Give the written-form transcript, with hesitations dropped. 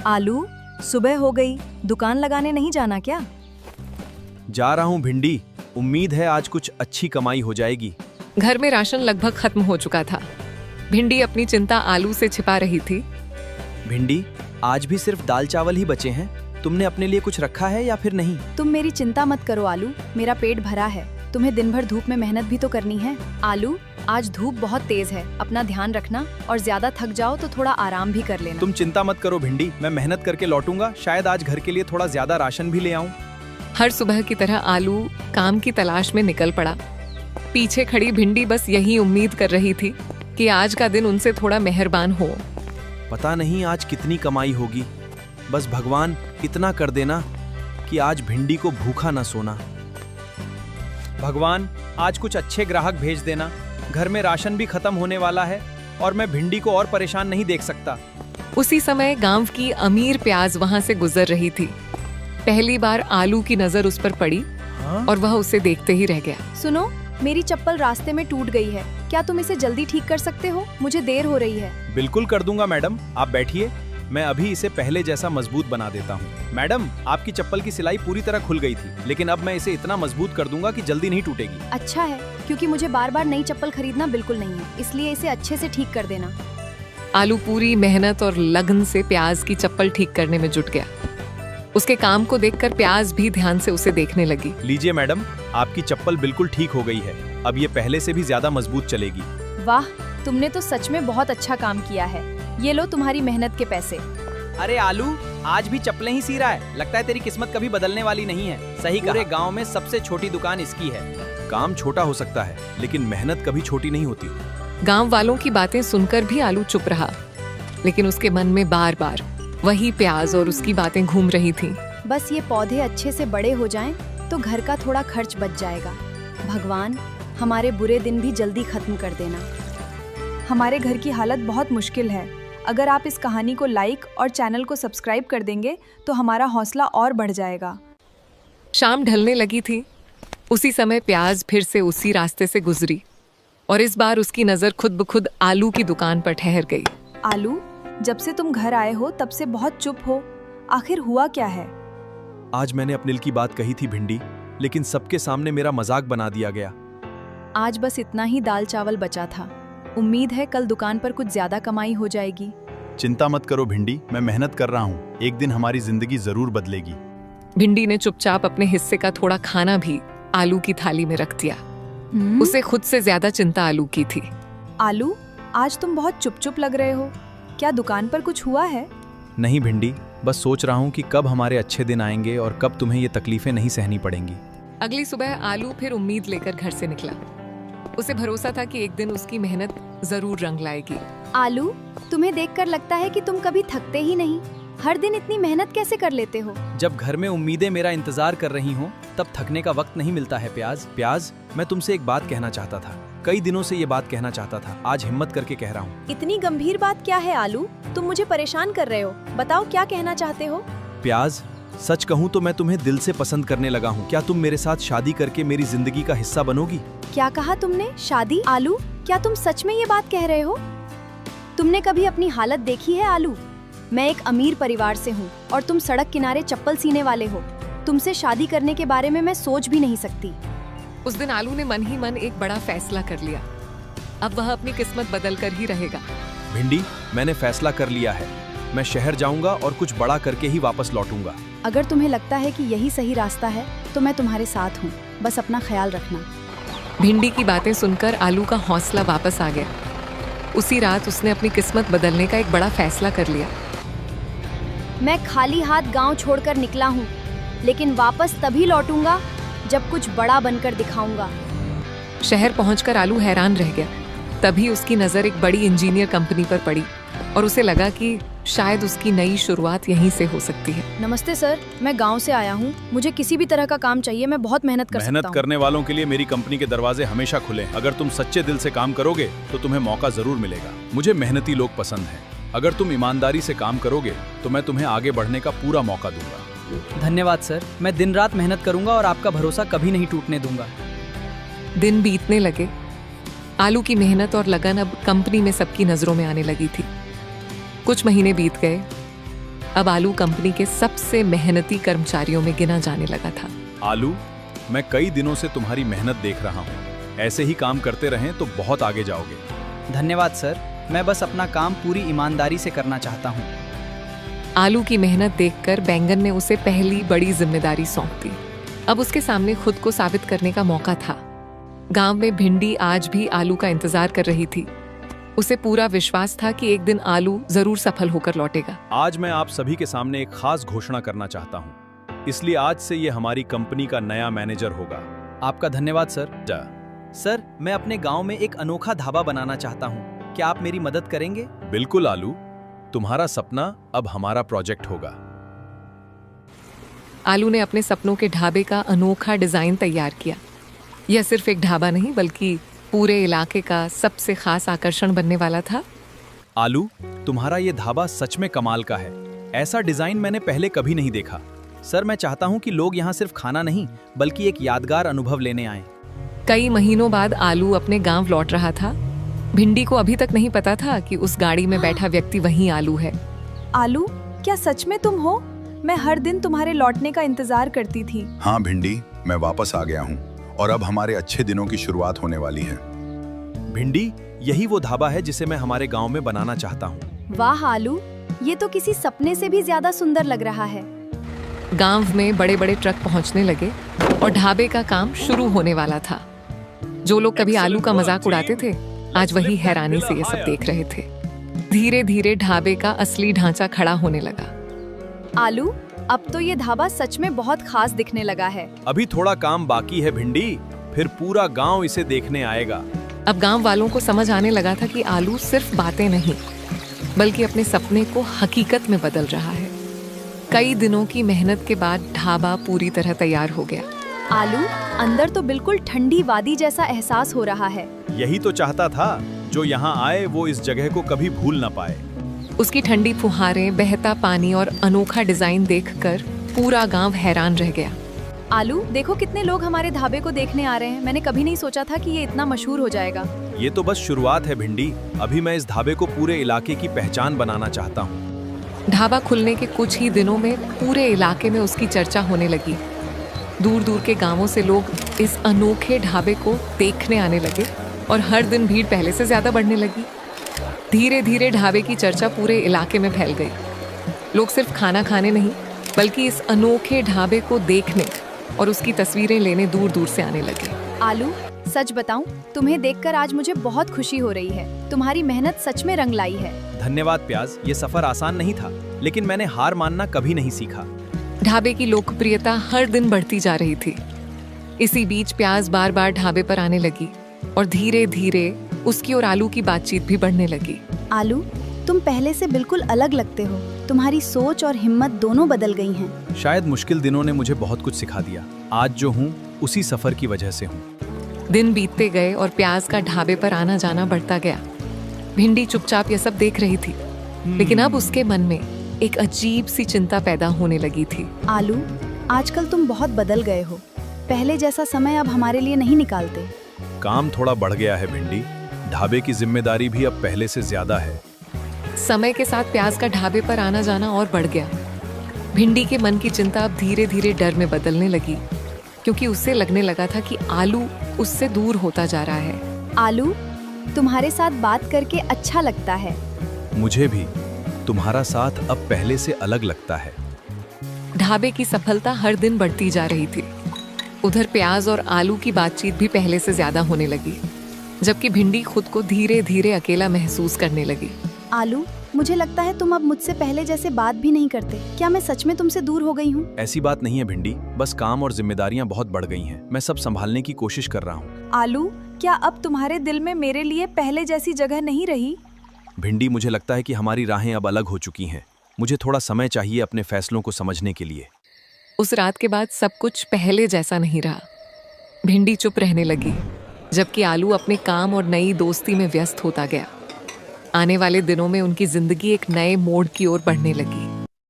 आलू, सुबह हो गई, दुकान लगाने नहीं जाना क्या? जा रहा हूँ भिंडी। उम्मीद है आज कुछ अच्छी कमाई हो जाएगी। घर में राशन लगभग खत्म हो चुका था। भिंडी अपनी चिंता आलू से छिपा रही थी। भिंडी, आज भी सिर्फ दाल चावल ही बचे हैं। तुमने अपने लिए कुछ रखा है या फिर नहीं? तुम मेरी चिंता मत करो आलू, मेरा पेट भरा है। तुम्हें दिन भर धूप में मेहनत भी तो करनी है। आलू, आज धूप बहुत तेज है, अपना ध्यान रखना और ज्यादा थक जाओ तो थोड़ा आराम भी कर लेना। तुम चिंता मत करो भिंडी, मैं मेहनत करके लौटूंगा। शायद आज घर के लिए थोड़ा ज्यादा राशन भी ले आऊं। हर सुबह की तरह आलू काम की तलाश में निकल पड़ा। पीछे खड़ी भिंडी बस यही उम्मीद कर रही थी कि आज का दिन उनसे थोड़ा मेहरबान हो। पता नहीं आज कितनी कमाई होगी। बस भगवान इतना कर देना कि आज भिंडी को भूखा न सोना। भगवान, आज कुछ अच्छे ग्राहक भेज देना। घर में राशन भी खत्म होने वाला है और मैं भिंडी को और परेशान नहीं देख सकता। उसी समय गांव की अमीर प्याज वहां से गुजर रही थी। पहली बार आलू की नजर उस पर पड़ी और वह उसे देखते ही रह गया। सुनो, मेरी चप्पल रास्ते में टूट गई है, क्या तुम इसे जल्दी ठीक कर सकते हो? मुझे देर हो रही है। बिल्कुल कर दूंगा मैडम, आप बैठिए। मैं अभी इसे पहले जैसा मजबूत बना देता हूँ। मैडम, आपकी चप्पल की सिलाई पूरी तरह खुल गई थी, लेकिन अब मैं इसे इतना मजबूत कर दूंगा कि जल्दी नहीं टूटेगी। अच्छा है, क्योंकि मुझे बार बार नई चप्पल खरीदना बिल्कुल नहीं है, इसलिए इसे अच्छे से ठीक कर देना। आलू पूरी मेहनत और लगन से प्याज की चप्पल ठीक करने में जुट गया। उसके काम को देखकर प्याज भी ध्यान से उसे देखने लगी। लीजिए मैडम, आपकी चप्पल बिल्कुल ठीक हो गई है। अब ये पहले से भी ज्यादा मजबूत चलेगी। वाह, तुमने तो सच में बहुत अच्छा काम किया है। ये लो तुम्हारी मेहनत के पैसे। अरे आलू, आज भी चप्पलें ही सी रहा है। लगता है तेरी किस्मत कभी बदलने वाली नहीं है। सही कहा। पूरे गांव में सबसे छोटी दुकान इसकी है। काम छोटा हो सकता है, लेकिन मेहनत कभी छोटी नहीं होती। गांव वालों की बातें सुनकर भी आलू चुप रहा, लेकिन उसके मन में बार बार वही प्याज और उसकी बातें घूम रही थीं। बस ये पौधे अच्छे से बड़े हो जाएं, तो घर का थोड़ा खर्च बच जाएगा। भगवान, हमारे बुरे दिन भी जल्दी खत्म कर देना। हमारे घर की हालत बहुत मुश्किल है। अगर आप इस कहानी को लाइक और चैनल को सब्सक्राइब कर देंगे तो हमारा हौसला और बढ़ जाएगा। शाम ढलने लगी थी। उसी समय प्याज फिर से उसी रास्ते से गुजरी और इस बार उसकी नजर खुद ब खुद आलू की दुकान पर ठहर गई। आलू, जब से तुम घर आए हो तब से बहुत चुप हो। आखिर हुआ क्या है? आज मैंने अपनिल की बात कही थी भिंडी, लेकिन सबके सामने मेरा मजाक बना दिया गया। आज बस इतना ही दाल चावल बचा था। उम्मीद है कल दुकान पर कुछ ज्यादा कमाई हो जाएगी। चिंता मत करो भिंडी, मैं मेहनत कर रहा हूँ। एक दिन हमारी जिंदगी जरूर बदलेगी। भिंडी ने चुपचाप अपने हिस्से का थोड़ा खाना भी आलू की थाली में रख दिया। उसे खुद से ज्यादा चिंता आलू की थी। आलू, आज तुम बहुत चुप चुप लग रहे हो। क्या दुकान पर कुछ हुआ है? नहीं भिंडी, बस सोच रहा हूँ कि कब हमारे अच्छे दिन आएंगे और कब तुम्हें ये तकलीफें नहीं सहनी पड़ेंगी। अगली सुबह आलू फिर उम्मीद लेकर घर से निकला। उसे भरोसा था कि एक दिन उसकी मेहनत जरूर रंग लाएगी। आलू, तुम्हें देखकर लगता है कि तुम कभी थकते ही नहीं। हर दिन इतनी मेहनत कैसे कर लेते हो? जब घर में उम्मीदें मेरा इंतजार कर रही हों, तब थकने का वक्त नहीं मिलता है। प्याज, मैं तुमसे एक बात कहना चाहता था। कई दिनों से ये बात कहना चाहता था। आज हिम्मत करके कह रहा हूँ। इतनी गंभीर बात क्या है आलू? तुम मुझे परेशान कर रहे हो। बताओ क्या कहना चाहते हो? प्याज, सच कहूँ तो मैं तुम्हें दिल से पसंद करने लगा हूँ। क्या तुम मेरे साथ शादी करके मेरी जिंदगी का हिस्सा बनोगी? क्या कहा तुमने? शादी? आलू, क्या तुम सच में ये बात कह रहे हो? तुमने कभी अपनी हालत देखी है आलू? मैं एक अमीर परिवार से हूँ और तुम सड़क किनारे चप्पल सीने वाले हो। तुमसे शादी करने के बारे में मैं सोच भी नहीं सकती। उस दिन आलू ने मन ही मन एक बड़ा फैसला कर लिया। अब वह अपनी किस्मत बदल कर ही रहेगा। भिंडी, मैंने फैसला कर लिया है। मैं शहर जाऊंगा और कुछ बड़ा करके ही वापस लौटूंगा। अगर तुम्हें लगता है कि यही सही रास्ता है तो मैं तुम्हारे साथ हूँ। बस अपना ख्याल रखना। भिंडी की बातें सुनकर आलू का हौसला वापस आ गया। उसी रात उसने अपनी किस्मत बदलने का एक बड़ा फैसला कर लिया। मैं खाली हाथ गांव छोड़कर निकला हूँ, लेकिन वापस तभी लौटूंगा जब कुछ बड़ा बनकर दिखाऊंगा। शहर पहुंचकर आलू हैरान रह गया। तभी उसकी नजर एक बड़ी इंजीनियर कंपनी पर पड़ी और उसे लगा कि शायद उसकी नई शुरुआत यहीं से हो सकती है। नमस्ते सर, मैं गांव से आया हूँ। मुझे किसी भी तरह का काम चाहिए। मैं बहुत मेहनत कर सकता हूँ। मेहनत करने वालों के लिए मेरी कंपनी के दरवाजे हमेशा खुले हैं। अगर तुम सच्चे दिल से काम करोगे तो तुम्हें मौका जरूर मिलेगा। मुझे मेहनती लोग पसंद हैं। अगर तुम ईमानदारी से काम करोगे तो मैं तुम्हें आगे बढ़ने का पूरा मौका दूंगा। धन्यवाद सर, मैं दिन रात मेहनत करूंगा और आपका भरोसा कभी नहीं टूटने दूंगा। दिन बीतने लगे। आलू की मेहनत और लगन अब कंपनी में सबकी नजरों में आने लगी थी। कुछ महीने बीत गए। अब आलू कंपनी के सबसे मेहनती कर्मचारियों में गिना जाने लगा था। आलू, मैं कई दिनों से तुम्हारी मेहनत देख रहा हूँ। ऐसे ही काम करते रहें तो बहुत आगे जाओगे। धन्यवाद सर, मैं बस अपना काम पूरी ईमानदारी से करना चाहता हूँ। आलू की मेहनत देखकर बैंगन ने उसे पहली बड़ी जिम्मेदारी सौंप दी। अब उसके सामने खुद को साबित करने का मौका था। गांव में भिंडी आज भी आलू का इंतजार कर रही थी। उसे पूरा विश्वास था कि एक दिन आलू जरूर सफल होकर लौटेगा। आज मैं आप सभी के सामने एक खास घोषणा करना चाहता हूँ, इसलिए आज से ये हमारी कंपनी का नया मैनेजर होगा। आपका धन्यवाद सर। सर, मैं अपने गांव में एक अनोखा ढाबा बनाना चाहता हूँ। क्या आप मेरी मदद करेंगे? बिल्कुल आलू, तुम्हारा सपना अब हमारा प्रोजेक्ट होगा। आलू ने अपने सपनों के ढाबे का अनोखा डिजाइन तैयार किया। यह सिर्फ एक ढाबा नहीं बल्कि पूरे इलाके का सबसे खास आकर्षण बनने वाला था। आलू, तुम्हारा ये ढाबा सच में कमाल का है। ऐसा डिजाइन मैंने पहले कभी नहीं देखा। सर, मैं चाहता हूँ कि लोग यहाँ सिर्फ खाना नहीं बल्कि एक यादगार अनुभव लेने आएं। कई महीनों बाद आलू अपने गांव लौट रहा था। भिंडी को अभी तक नहीं पता था कि उस गाड़ी में बैठा व्यक्ति वही आलू है। आलू, क्या सच में तुम हो? मैं हर दिन तुम्हारे लौटने का इंतजार करती थी। हाँ भिंडी, मैं वापस आ गया हूँ और अब हमारे अच्छे दिनों की शुरुआत होने वाली है। भिंडी, यही वो ढाबा है जिसे मैं हमारे गांव में बनाना चाहता हूँ। वाह आलू, ये तो किसी सपने से भी ज्यादा सुंदर लग रहा है। गांव में बड़े बड़े ट्रक पहुंचने लगे और ढाबे का काम शुरू होने वाला था। जो लोग कभी आलू का मजाक उड़ाते थे, आज वही हैरानी से ये सब देख रहे थे। धीरे धीरे ढाबे का असली ढांचा खड़ा होने लगा। आलू, अब तो ये ढाबा सच में बहुत खास दिखने लगा है। अभी थोड़ा काम बाकी है भिंडी, फिर पूरा गांव इसे देखने आएगा। अब गांव वालों को समझ आने लगा था कि आलू सिर्फ बातें नहीं बल्कि अपने सपने को हकीकत में बदल रहा है। कई दिनों की मेहनत के बाद ढाबा पूरी तरह तैयार हो गया। आलू, अंदर तो बिल्कुल ठंडी वादी जैसा एहसास हो रहा है। यही तो चाहता था, जो यहाँ आए वो इस जगह को कभी भूल ना पाए। उसकी ठंडी फुहारें, बहता पानी और अनोखा डिजाइन देखकर पूरा गांव हैरान रह गया। आलू, देखो कितने लोग हमारे ढाबे को देखने आ रहे हैं। मैंने कभी नहीं सोचा था कि ये इतना मशहूर हो जाएगा। ये तो बस शुरुआत है भिंडी। अभी मैं इस ढाबे को पूरे इलाके की पहचान बनाना चाहता हूँ। ढाबा खुलने के कुछ ही दिनों में पूरे इलाके में उसकी चर्चा होने लगी। दूर दूर के गांवों से लोग इस अनोखे ढाबे को देखने आने लगे और हर दिन भीड़ पहले से ज्यादा बढ़ने लगी। धीरे धीरे ढाबे की चर्चा पूरे इलाके में फैल गई। लोग सिर्फ खाना खाने नहीं बल्कि इस अनोखे ढाबे को देखने और उसकी तस्वीरें लेने दूर दूर से आने लगे। आलू, सच बताऊं, तुम्हें देखकर आज मुझे बहुत खुशी हो रही है। तुम्हारी मेहनत सच में रंग लाई है। धन्यवाद प्याज, ये सफर आसान नहीं था, लेकिन मैंने हार मानना कभी नहीं सीखा। ढाबे की लोकप्रियता हर दिन बढ़ती जा रही थी। इसी बीच प्याज बार बार ढाबे पर आने लगी और धीरे धीरे उसकी और आलू की बातचीत भी बढ़ने लगी। आलू, तुम पहले से बिल्कुल अलग लगते हो। तुम्हारी सोच और हिम्मत दोनों बदल गई हैं। शायद मुश्किल दिनों ने मुझे बहुत कुछ सिखा दिया। आज जो हूँ उसी सफर की वजह से हूँ। दिन बीतते गए और प्याज का ढाबे पर आना जाना बढ़ता गया। भिंडी चुपचाप यह सब देख रही थी, लेकिन अब उसके मन में एक अजीब सी चिंता पैदा होने लगी थी। आलू, आजकल तुम बहुत बदल गए हो। पहले जैसा समय अब हमारे लिए नहीं निकालते। काम थोड़ा बढ़ गया है भिंडी। ढाबे की जिम्मेदारी भी अब पहले से ज्यादा है। समय के साथ प्याज का ढाबे पर आना जाना और बढ़ गया। भिंडी के मन की चिंता अब धीरे धीरे डर में बदलने लगी, क्योंकि उससे लगने लगा था कि आलू उससे दूर होता जा रहा है। आलू, तुम्हारे साथ बात करके अच्छा लगता है। मुझे भी तुम्हारा साथ अब पहले से अलग लगता है। ढाबे की सफलता हर दिन बढ़ती जा रही थी। उधर प्याज और आलू की बातचीत भी पहले से ज्यादा होने लगी, जबकि भिंडी खुद को धीरे धीरे अकेला महसूस करने लगी। आलू, मुझे लगता है तुम अब मुझसे पहले जैसे बात भी नहीं करते। क्या मैं सच में तुमसे दूर हो गई हूँ? ऐसी बात नहीं है भिंडी, बस काम और जिम्मेदारियां बहुत बढ़ गई हैं। मैं सब संभालने की कोशिश कर रहा हूँ। आलू, क्या अब तुम्हारे दिल में मेरे लिए पहले जैसी जगह नहीं रही? भिंडी, मुझे लगता है कि हमारी राहें अब अलग हो चुकी हैं। मुझे थोड़ा समय चाहिए अपने फैसलों को समझने के लिए। उस रात के बाद सब कुछ पहले जैसा नहीं रहा। भिंडी चुप रहने लगी, जबकि आलू अपने काम और नई दोस्ती में व्यस्त होता गया। आने वाले दिनों में उनकी जिंदगी एक नए मोड़ की ओर बढ़ने लगी।